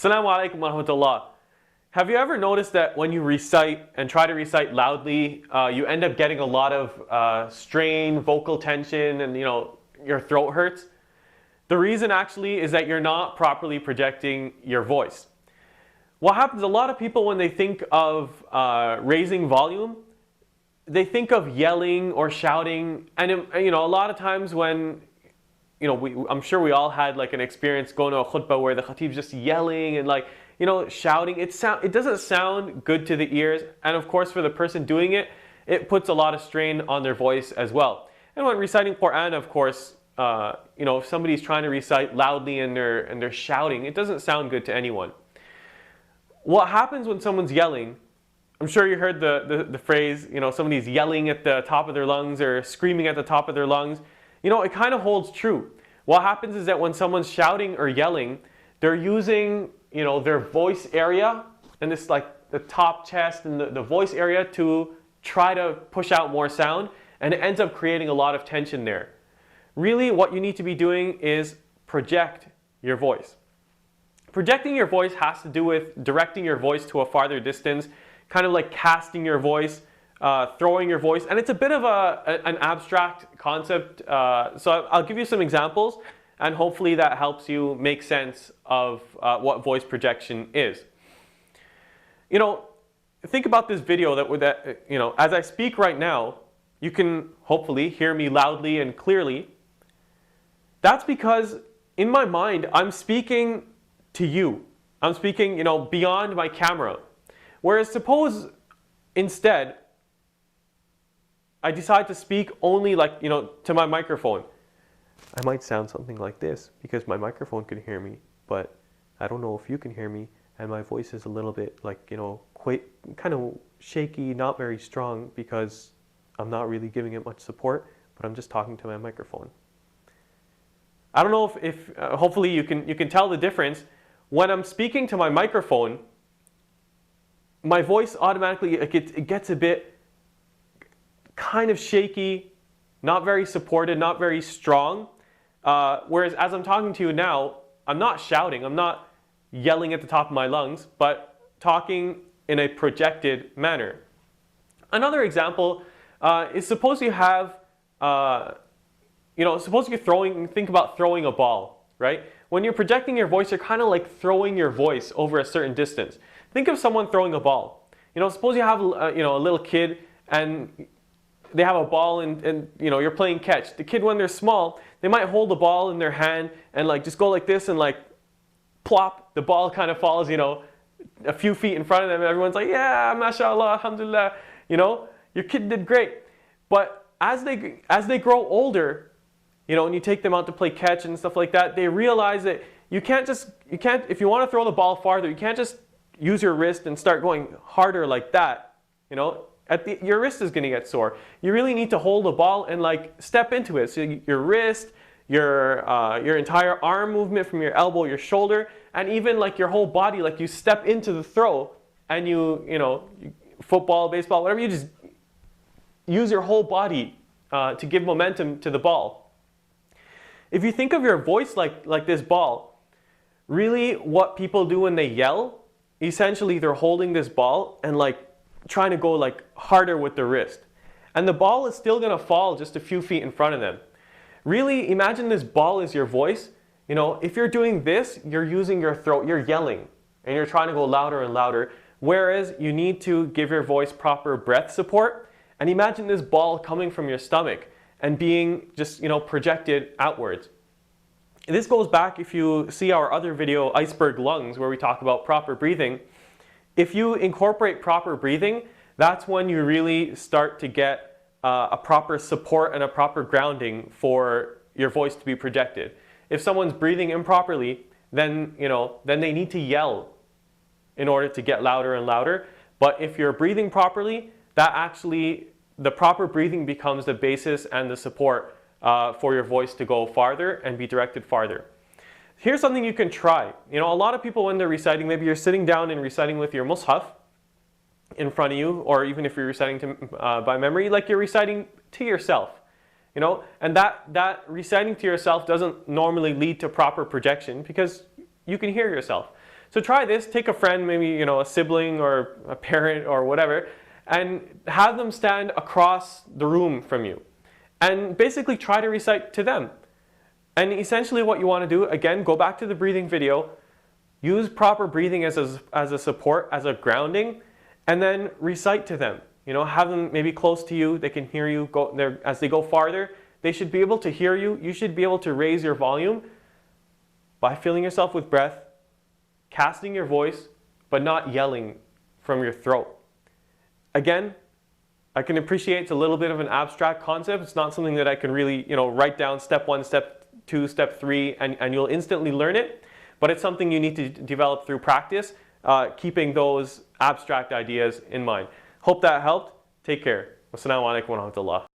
Assalamu alaikum wa rahmatullah. Have you ever noticed that when you recite and try to recite loudly, you end up getting a lot of strain, vocal tension, and your throat hurts? The reason actually is that you're not properly projecting your voice. What happens, a lot of people when they think of raising volume, they think of yelling or shouting, and a lot of times when I'm sure we all had like an experience going to a khutbah where the khatib's just yelling and shouting. It doesn't sound good to the ears, and of course for the person doing it, it puts a lot of strain on their voice as well. And when reciting Quran, of course, if somebody's trying to recite loudly and they're shouting, it doesn't sound good to anyone. What happens when someone's yelling? I'm sure you heard the phrase, somebody's yelling at the top of their lungs or screaming at the top of their lungs. It kind of holds true. What happens is that when someone's shouting or yelling, they're using, their voice area and this like the top chest and the voice area to try to push out more sound, and it ends up creating a lot of tension there. Really, what you need to be doing is project your voice. Projecting your voice has to do with directing your voice to a farther distance, kind of like casting your voice, throwing your voice, and it's a bit of an abstract concept. So I'll give you some examples, and hopefully that helps you make sense of what voice projection is. Think about this video that as I speak right now, you can hopefully hear me loudly and clearly. That's because in my mind, I'm speaking to you. I'm speaking, beyond my camera. Whereas suppose instead, I decide to speak only to my microphone. I might sound something like this because my microphone can hear me, but I don't know if you can hear me, and my voice is a little bit quite kind of shaky, not very strong because I'm not really giving it much support, but I'm just talking to my microphone. I don't know if hopefully you can tell the difference. When I'm speaking to my microphone, my voice automatically it gets a bit kind of shaky, not very supported, not very strong. Whereas as I'm talking to you now, I'm not shouting, I'm not yelling at the top of my lungs, but talking in a projected manner. Another example is suppose you have, suppose you're think about throwing a ball, right? When you're projecting your voice, you're kind of like throwing your voice over a certain distance. Think of someone throwing a ball. Suppose you have a little kid and they have a ball and you're playing catch. The kid, when they're small, they might hold the ball in their hand and just go like this and plop, the ball kind of falls, a few feet in front of them, and everyone's like, yeah, mashallah, alhamdulillah, your kid did great. But as they grow older, and you take them out to play catch and stuff like that, they realize that you can't, if you want to throw the ball farther, you can't just use your wrist and start going harder like that, your wrist is going to get sore. You really need to hold the ball and step into it. So your wrist, your entire arm movement from your elbow, your shoulder, and even your whole body, you step into the throw, and football, baseball, whatever, you just use your whole body to give momentum to the ball. If you think of your voice like this ball, really what people do when they yell, essentially they're holding this ball and trying to go harder with the wrist. And the ball is still going to fall just a few feet in front of them. Really, imagine this ball is your voice. If you're doing this, you're using your throat, you're yelling, and you're trying to go louder and louder, whereas you need to give your voice proper breath support. And imagine this ball coming from your stomach and being just, projected outwards. This goes back, if you see our other video, Iceberg Lungs, where we talk about proper breathing. If you incorporate proper breathing, that's when you really start to get a proper support and a proper grounding for your voice to be projected. If someone's breathing improperly, then they need to yell in order to get louder and louder. But if you're breathing properly, the proper breathing becomes the basis and the support for your voice to go farther and be directed farther. Here's something you can try. A lot of people when they're reciting, maybe you're sitting down and reciting with your mushaf in front of you, or even if you're reciting by memory, you're reciting to yourself. And that reciting to yourself doesn't normally lead to proper projection because you can hear yourself. So try this, take a friend, maybe a sibling or a parent or whatever, and have them stand across the room from you. And basically try to recite to them. And essentially what you want to do, again, go back to the breathing video, use proper breathing as a support, as a grounding, and then recite to them. Have them maybe close to you, they can hear you as they go farther. They should be able to hear you. You should be able to raise your volume by filling yourself with breath, casting your voice, but not yelling from your throat. Again, I can appreciate it's a little bit of an abstract concept. It's not something that I can really, write down step 1, step 2, step 3, and you'll instantly learn it. But it's something you need to develop through practice, keeping those abstract ideas in mind. Hope that helped. Take care. Wassalamu alaikum wa rahmatullah.